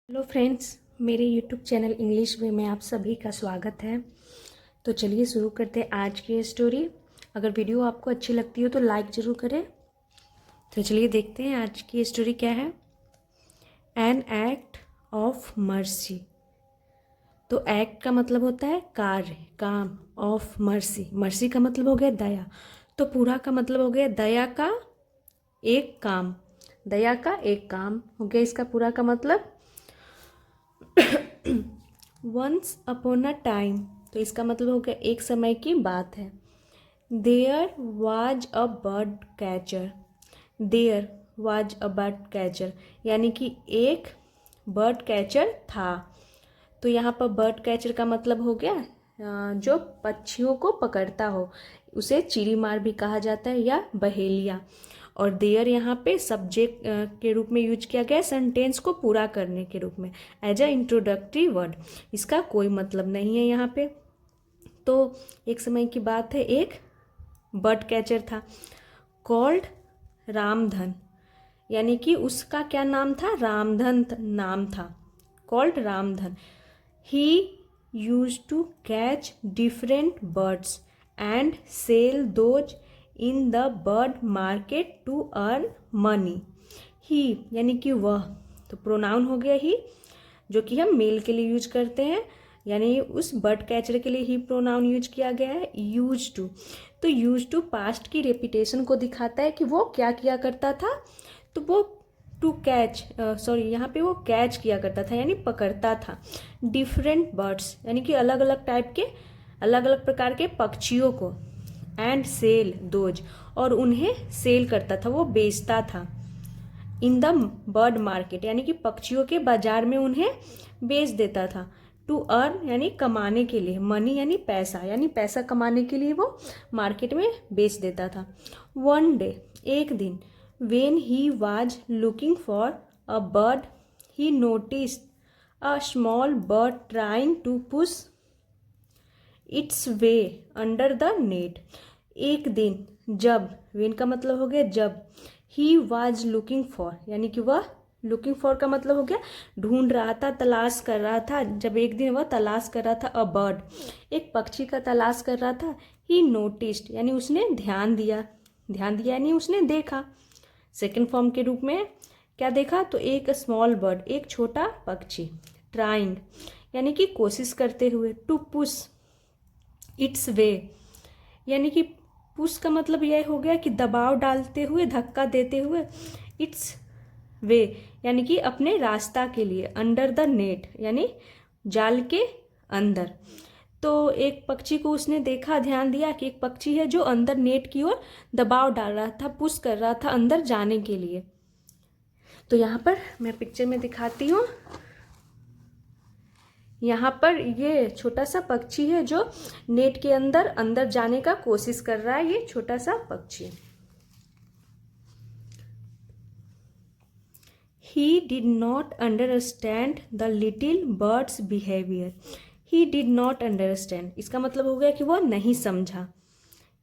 Hello friends, मेरे YouTube channel English में आप सभी का स्वागत है। तो चलिए शुरू करते हैं आज की स्टोरी। अगर वीडियो आपको अच्छी लगती हो तो लाइक ज़रूर करें। तो चलिए देखते हैं आज की स्टोरी क्या है। An act of mercy. तो एक्ट का मतलब होता है कार्य, काम। ऑफ मर्सी, मर्सी का मतलब हो गया दया। तो पूरा का मतलब हो गया दया का एक काम। दया का एक काम हो गया इसका पूरा का मतलब। वंस अपॉन अ टाइम, तो इसका मतलब हो गया एक समय की बात है। There was a bird catcher. There was a bird catcher यानी कि एक बर्ड कैचर था। तो यहाँ पर बर्ड कैचर का मतलब हो गया जो पक्षियों को पकड़ता हो, उसे चिड़ीमार भी कहा जाता है या बहेलिया। और देयर यहाँ पे सब्जेक्ट के रूप में यूज किया गया है, सेंटेंस को पूरा करने के रूप में, एज अ इंट्रोडक्टरी वर्ड। इसका कोई मतलब नहीं है यहाँ पे। तो एक समय की बात है, एक बर्ड कैचर था कॉल्ड रामधन, यानी कि उसका क्या नाम था, रामधन नाम था, called Ramdhan. He used to catch different birds and sell those in the bird market to earn money. He यानी कि वह, तो प्रोनाउन हो गया ही, जो कि हम मेल के लिए यूज करते हैं, यानी उस बर्ड कैचर के लिए ही प्रोनाउन यूज किया गया है, यूज टू। तो यूज टू पास्ट की रेपिटेशन को दिखाता है कि वो क्या किया करता था। तो वो टू कैच, यहाँ पे वो कैच किया करता था यानी पकड़ता था डिफरेंट बर्ड्स यानी कि अलग अलग टाइप के, अलग अलग प्रकार के पक्षियों को, एंड सेल दोज, और उन्हें सेल करता था, वो बेचता था, इन द बर्ड मार्केट यानी कि पक्षियों के बाजार में उन्हें बेच देता था। टू अर्न यानी कमाने के लिए, मनी यानी पैसा, यानी पैसा कमाने के लिए वो मार्केट में बेच देता था। वन डे, एक दिन, when he was looking for a bird he noticed a small bird trying to push its way under the net. एक दिन, जब, वेन का मतलब हो गया जब, ही वाज लुकिंग फॉर यानी कि वह, लुकिंग फॉर का मतलब हो गया ढूंढ रहा था, तलाश कर रहा था। जब एक दिन वह तलाश कर रहा था, अ बर्ड, एक पक्षी का तलाश कर रहा था। ही नोटिस्ड यानी उसने ध्यान दिया, ध्यान दिया यानी उसने देखा। सेकेंड फॉर्म के रूप में क्या देखा, तो एक स्मॉल बर्ड, एक छोटा पक्षी, ट्राइंग यानी कि कोशिश करते हुए, टू पुश इट्स वे यानी कि पुश का मतलब यह हो गया कि दबाव डालते हुए, धक्का देते हुए, इट्स वे यानी कि अपने रास्ता के लिए, अंडर द नेट यानी जाल के अंदर। तो एक पक्षी को उसने देखा, ध्यान दिया कि एक पक्षी है जो अंदर नेट की ओर दबाव डाल रहा था, पुश कर रहा था अंदर जाने के लिए। तो यहाँ पर मैं पिक्चर में दिखाती हूँ। यहाँ पर ये छोटा सा पक्षी है जो नेट के अंदर अंदर जाने का कोशिश कर रहा है, ये छोटा सा पक्षी। He did not understand the little bird's behavior. He did not understand, इसका मतलब हो गया कि वह नहीं समझा,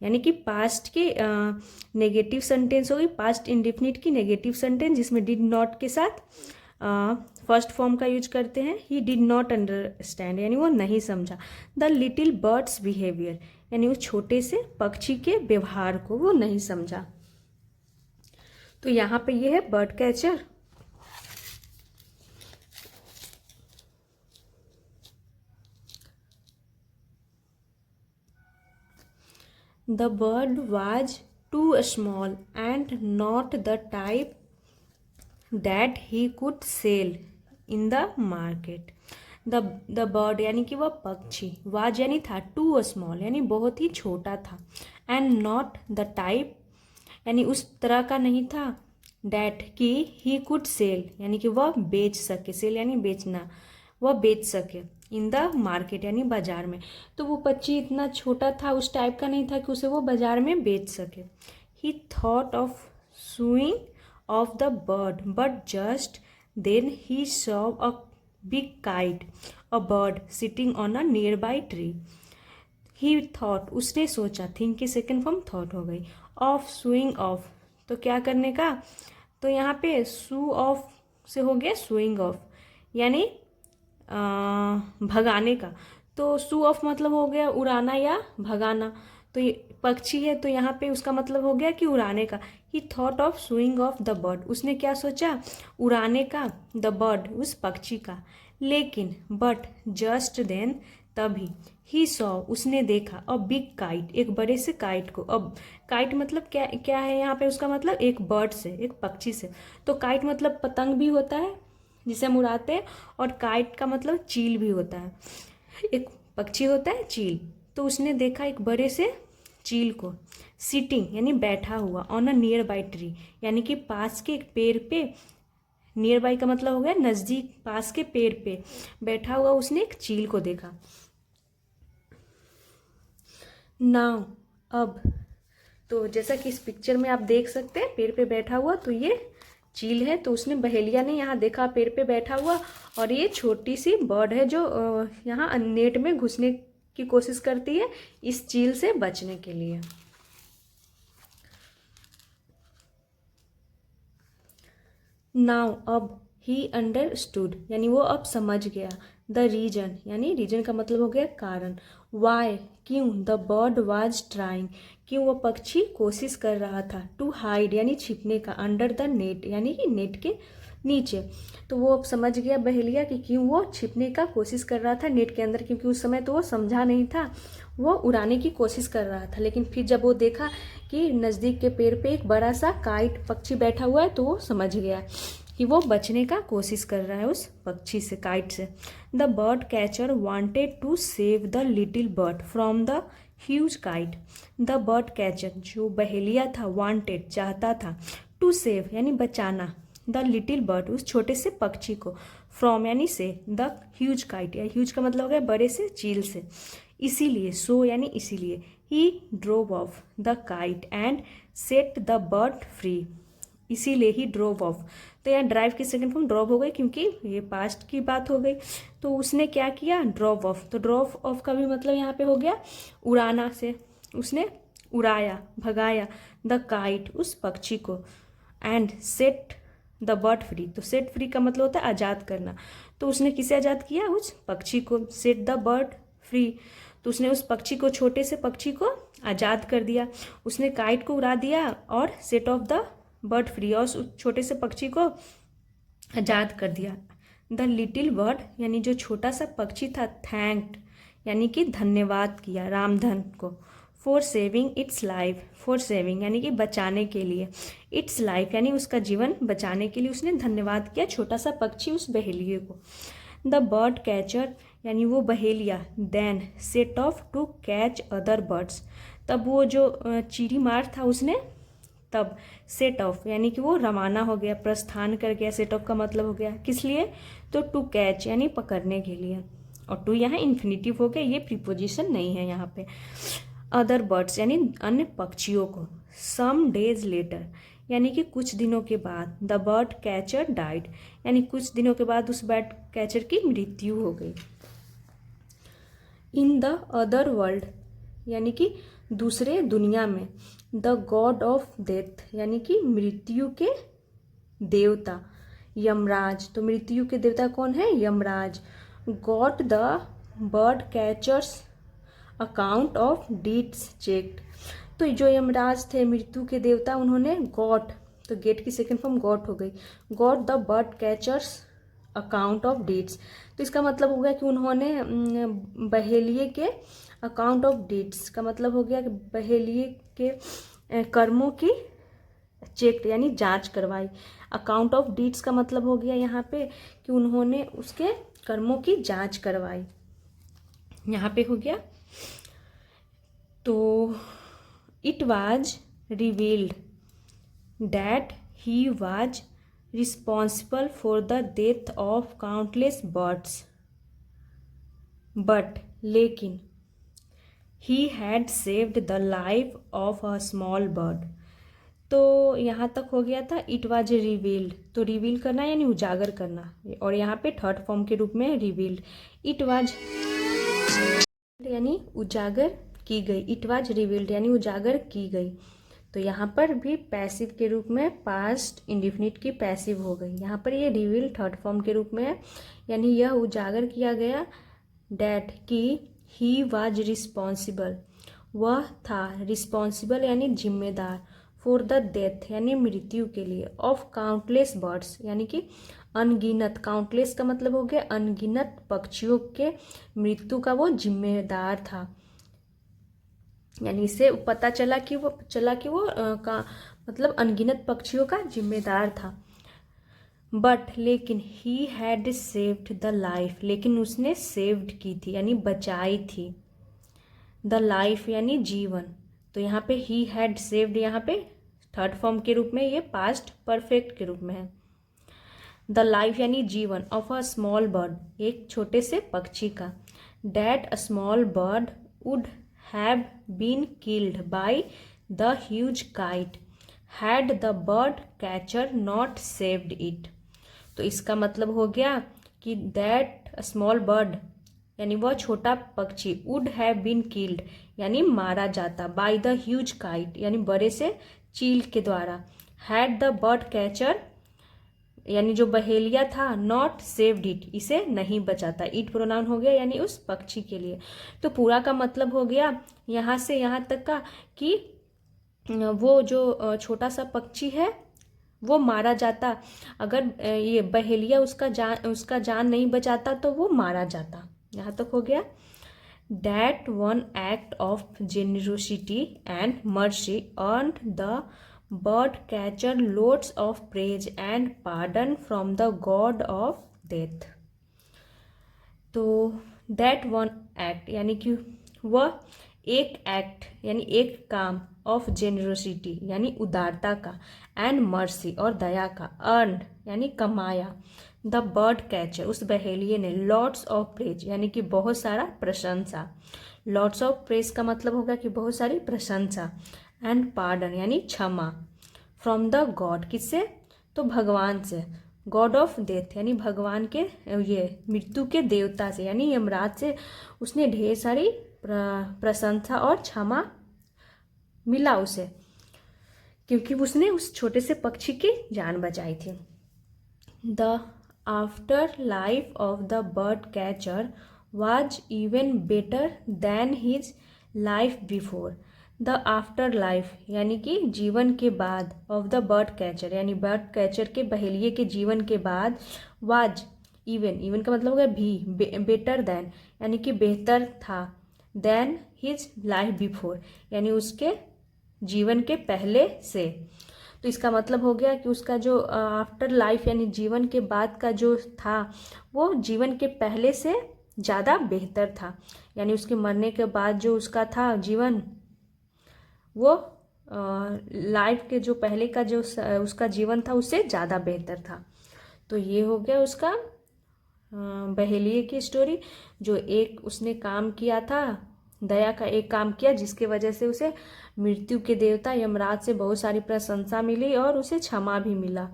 यानी कि पास्ट के नेगेटिव सेंटेंस हो गई, पास्ट इंडेफिनिट की नेगेटिव सेंटेंस जिसमें डिड नॉट के साथ फर्स्ट फॉर्म का यूज करते हैं। ही डिड नॉट अंडरस्टैंड यानी वो नहीं समझा। द लिटिल बर्ड्स बिहेवियर यानी उस छोटे से पक्षी के व्यवहार को वो नहीं समझा। तो यहाँ पे ये है bird catcher. The bird was too small and not the type that he could sell in the market. The bird यानी कि वह पक्षी, was यानी था, too small यानी बहुत ही छोटा था, and not the type यानी उस तरह का नहीं था, that कि he could sell यानी कि वह बेच सके, sell यानी बेचना, वह बेच सके, इन द मार्केट यानी बाजार में। तो वो पक्षी इतना छोटा था, उस टाइप का नहीं था कि उसे वो बाजार में बेच सके। He thought of shooing off the bird but just then he saw a big kite, a bird sitting on a nearby tree. He thought उसने सोचा, थिंक की सेकेंड फॉर्म थॉट हो गई, ऑफ सुइंग ऑफ तो क्या करने का, तो यहाँ पे सू ऑफ से हो गया सुइंग ऑफ यानी भगाने का। तो सू ऑफ मतलब हो गया उड़ाना या भगाना। तो ये पक्षी है तो यहाँ पे उसका मतलब हो गया कि उड़ाने का। ही thought of shooing off the bird, उसने क्या सोचा, उड़ाने का, द बर्ड, उस पक्षी का। लेकिन बट जस्ट देन, तभी, ही सॉ, उसने देखा, अ बिग काइट, एक बड़े से काइट को। अब काइट मतलब क्या क्या है यहाँ पे, उसका मतलब एक बर्ड से, एक पक्षी से। तो काइट मतलब पतंग भी होता है जिसे हम उड़ाते हैं, और काइट का मतलब चील भी होता है। एक पक्षी होता है चील। तो उसने देखा एक बड़े से चील को, सिटिंग यानी बैठा हुआ, on a nearby tree, यानी कि पास के एक पेड़ पे। नियर बाई का मतलब हो गया नज़दीक, पास के पेड़ पे बैठा हुआ उसने एक चील को देखा। नाउ, अब, तो जैसा कि इस पिक्चर में आप देख सकते हैं पेड़ पे बैठा हुआ, तो ये चील है। तो उसने, बहेलिया ने यहाँ देखा पेड़ पे बैठा हुआ, और ये छोटी सी बर्ड है जो यहाँ नेट में घुसने की कोशिश करती है इस चील से बचने के लिए। नाउ, अब, ही अंडरस्टूड यानी वो अब समझ गया, द रीजन यानी रीजन का मतलब हो गया कारण, वाई क्यों, द बर्ड वाज ट्राइंग क्यों वो पक्षी कोशिश कर रहा था, टू हाइड यानी छिपने का, अंडर द नेट यानी कि नेट के नीचे। तो वो अब समझ गया बहेलिया कि क्यों वो छिपने का कोशिश कर रहा था नेट के अंदर, क्योंकि उस समय तो वो समझा नहीं था, वो उड़ाने की कोशिश कर रहा था। लेकिन फिर जब वो देखा कि नज़दीक के पेड़ पे एक बड़ा सा काइट पक्षी बैठा हुआ है, तो वो समझ गया कि वो बचने का कोशिश कर रहा है उस पक्षी से, काइट से। The bird catcher wanted to save the little bird from the huge kite. The bird catcher जो बहेलिया था, वांटेड चाहता था, टू सेव यानी बचाना, द लिटिल बर्ड उस छोटे से पक्षी को, फ्रॉम यानी से, द ह्यूज काइट या ह्यूज का मतलब हो गया बड़े से चील से। इसीलिए, सो यानी इसीलिए, he drove off the kite and set the bird free. इसीलिए ही ड्रोव ऑफ, तो यहाँ ड्राइव की सेकंड फॉर्म ड्रॉव हो गई क्योंकि ये पास्ट की बात हो गई। तो उसने क्या किया, ड्रॉव ऑफ। तो ड्रॉव ऑफ का भी मतलब यहाँ पे हो गया उड़ाना से, उसने उड़ाया, भगाया, द काइट उस पक्षी को, and set the bird free. तो सेट फ्री का मतलब होता है आज़ाद करना। तो उसने किसे आज़ाद किया, उस पक्षी को, सेट द बर्ड फ्री। तो उसने उस पक्षी को, छोटे से पक्षी को आज़ाद कर दिया। उसने काइट को उड़ा दिया और set of the bird free, और उस छोटे से पक्षी को आज़ाद कर दिया। द लिटिल बर्ड यानी जो छोटा सा पक्षी था, थैंक्ड यानी कि धन्यवाद किया रामधन को, for saving it's life, for saving यानी कि बचाने के लिए, इट्स लाइफ यानी उसका जीवन बचाने के लिए उसने धन्यवाद किया छोटा सा पक्षी उस बहेलिए को। द बर्ड कैचर यानी वो बहेलिया, then set off to catch other birds, तब वो जो चीड़ी मार था उसने तब सेट ऑफ यानी कि वो रवाना हो गया, प्रस्थान कर गया। सेट ऑफ का मतलब हो गया किस लिए, तो टू कैच यानी पकड़ने के लिए, और टू यहाँ इन्फिनिटिव हो गया, ये प्रीपोजिशन नहीं है यहाँ पे। अदर बर्ड्स यानी अन्य पक्षियों को। सम डेज लेटर यानी कि कुछ दिनों के बाद। द बर्ड कैचर डाइड यानी कुछ दिनों के बाद उस बर्ड कैचर की मृत्यु हो गई। इन द अदर वर्ल्ड यानी कि दूसरे दुनिया में। द गॉड ऑफ डेथ यानी कि मृत्यु के देवता, यमराज। तो मृत्यु के देवता कौन है, Yamraj. Got the bird catchers account of deeds checked. तो जो यमराज थे मृत्यु के देवता, उन्होंने गॉट, तो गेट की सेकेंड फॉर्म गॉट हो गई, got the bird catchers account of deeds. तो इसका मतलब हो गया कि उन्होंने बहेलिए के अकाउंट ऑफ डीड्स का मतलब हो गया कि बहेलिए के कर्मों की चेक यानी जांच करवाई। अकाउंट ऑफ डीड्स का मतलब हो गया यहाँ पे कि उन्होंने उसके कर्मों की जांच करवाई, यहाँ पे हो गया। तो it was revealed that he was responsible for the death of countless birds, but लेकिन he had saved the life of a small bird. तो यहाँ तक हो गया था इट वाज रिवील्ड, तो रिवील करना यानी उजागर करना, और यहाँ पे थर्ड फॉर्म के रूप में रिवील्ड। इट वाज यानी उजागर की गई, इट वाज रिवील्ड यानी उजागर की गई। तो यहाँ पर भी पैसिव के रूप में पास्ट इंडिफिनिट की पैसिव हो गई। यहाँ पर ये रिवील थर्ड फॉर्म के रूप में है, यानी यह उजागर किया गया डैट कि ही वाज रिस्पॉन्सिबल, वह था, रिस्पॉन्सिबल यानी जिम्मेदार, फॉर द डेथ यानी मृत्यु के लिए, ऑफ काउंटलेस बर्ड्स यानी कि अनगिनत, काउंटलेस का मतलब हो गया अनगिनत पक्षियों के मृत्यु का वो जिम्मेदार था। यानी इससे पता चला कि वो का मतलब अनगिनत पक्षियों का जिम्मेदार था। बट लेकिन he had saved the life, लेकिन उसने सेव्ड की थी यानी बचाई थी, द लाइफ यानी जीवन। तो यहाँ पे ही हैड सेव्ड, यहाँ पे थर्ड फॉर्म के रूप में, ये पास्ट परफेक्ट के रूप में है। द लाइफ यानी जीवन, ऑफ अ स्मॉल बर्ड, एक छोटे से पक्षी का, that a small bird would have been killed by the huge kite had the bird catcher not saved it. तो इसका मतलब हो गया कि दैट स्मॉल बर्ड यानी वह छोटा पक्षी, वुड हैव बीन किल्ड यानी मारा जाता, बाय द ह्यूज काइट यानी बड़े से चील के द्वारा, हैड द बर्ड कैचर यानी जो बहेलिया था, नॉट सेव्ड इट इसे नहीं बचाता, इट प्रोनाउन हो गया यानी उस पक्षी के लिए। तो पूरा का मतलब हो गया यहाँ से यहाँ तक का कि वो जो छोटा सा पक्षी है वो मारा जाता, अगर ये बहेलिया उसका जान नहीं बचाता तो वो मारा जाता। यहाँ तक हो गया। That one act of generosity and mercy earned the bird catcher loads of praise and pardon from the god of death। तो that one act यानी कि वह एक एक्ट यानी एक काम, ऑफ जेनरोसिटी यानी उदारता का, एंड मर्सी और दया का, अर्न यानी कमाया, द बर्ड कैचर उस बहेलिये ने, लॉट्स ऑफ प्रेज यानी कि बहुत सारा प्रशंसा, लॉट्स ऑफ प्रेज का मतलब होगा कि बहुत सारी प्रशंसा, एंड पार्डन यानी क्षमा, फ्रॉम द गॉड किससे, तो भगवान से, गॉड ऑफ डेथ यानी भगवान के ये मृत्यु के देवता से यानी यमराज से उसने ढेर सारी प्रशंसा और क्षमा मिला उसे, क्योंकि उसने उस छोटे से पक्षी की जान बचाई थी। The after life of the bird catcher was even better than his life before. The after life यानी कि जीवन के बाद, ऑफ द बर्ड कैचर यानी बर्ड कैचर के बहेलिये के जीवन के बाद, वाज इवन का मतलब होगा भी, बेटर देन यानी कि बेहतर था, देन हिज लाइफ बिफोर यानी उसके जीवन के पहले से। तो इसका मतलब हो गया कि उसका जो आफ्टर लाइफ यानी जीवन के बाद का जो था वो जीवन के पहले से ज़्यादा बेहतर था, यानी उसके मरने के बाद जो उसका था जीवन वो लाइफ के जो पहले का जो उसका जीवन था उससे ज़्यादा बेहतर था। तो ये हो गया उसका बहेलिये की स्टोरी, जो एक उसने काम किया था, दया का एक काम किया जिसके वजह से उसे मृत्यु के देवता यमराज से बहुत सारी प्रशंसा मिली और उसे क्षमा भी मिला,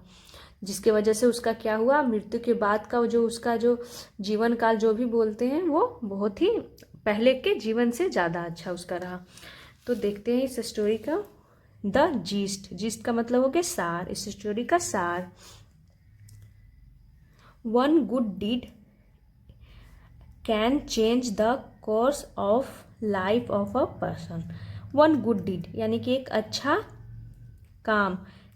जिसके वजह से उसका क्या हुआ, मृत्यु के बाद का जो उसका जो जीवन काल जो भी बोलते हैं वो बहुत ही पहले के जीवन से ज़्यादा अच्छा उसका रहा। तो देखते हैं इस स्टोरी का द जीस्ट का मतलब हो गया सार, इस स्टोरी का सार। One good deed can change the course of life of a person. One good deed यानी कि एक अच्छा काम,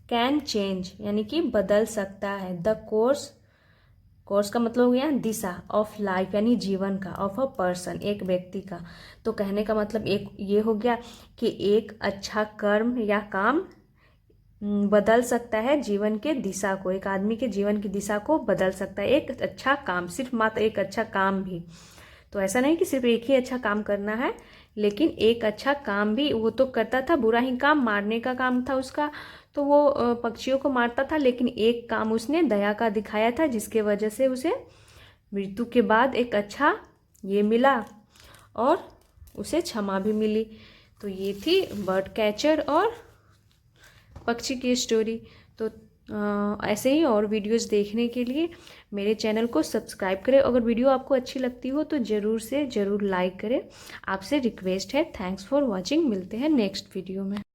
कैन चेंज यानी कि बदल सकता है, द कोर्स का मतलब हो गया दिशा, ऑफ लाइफ यानी जीवन का, ऑफ अ पर्सन एक व्यक्ति का। तो कहने का मतलब एक ये हो गया कि एक अच्छा कर्म या काम बदल सकता है जीवन के दिशा को, एक आदमी के जीवन की दिशा को बदल सकता है एक अच्छा काम, सिर्फ मात्र एक अच्छा काम भी। तो ऐसा नहीं कि सिर्फ एक ही अच्छा काम करना है, लेकिन एक अच्छा काम भी वो तो करता था, बुरा ही काम, मारने का काम था उसका, तो वो पक्षियों को मारता था, लेकिन एक काम उसने दया का दिखाया था जिसके वजह से उसे मृत्यु के बाद एक अच्छा ये मिला और उसे क्षमा भी मिली। तो ये थी बर्ड कैचर और पक्षी की स्टोरी। तो ऐसे ही और वीडियोस देखने के लिए मेरे चैनल को सब्सक्राइब करें। अगर वीडियो आपको अच्छी लगती हो तो ज़रूर से ज़रूर लाइक करें, आपसे रिक्वेस्ट है। थैंक्स फॉर वॉचिंग, मिलते हैं नेक्स्ट वीडियो में।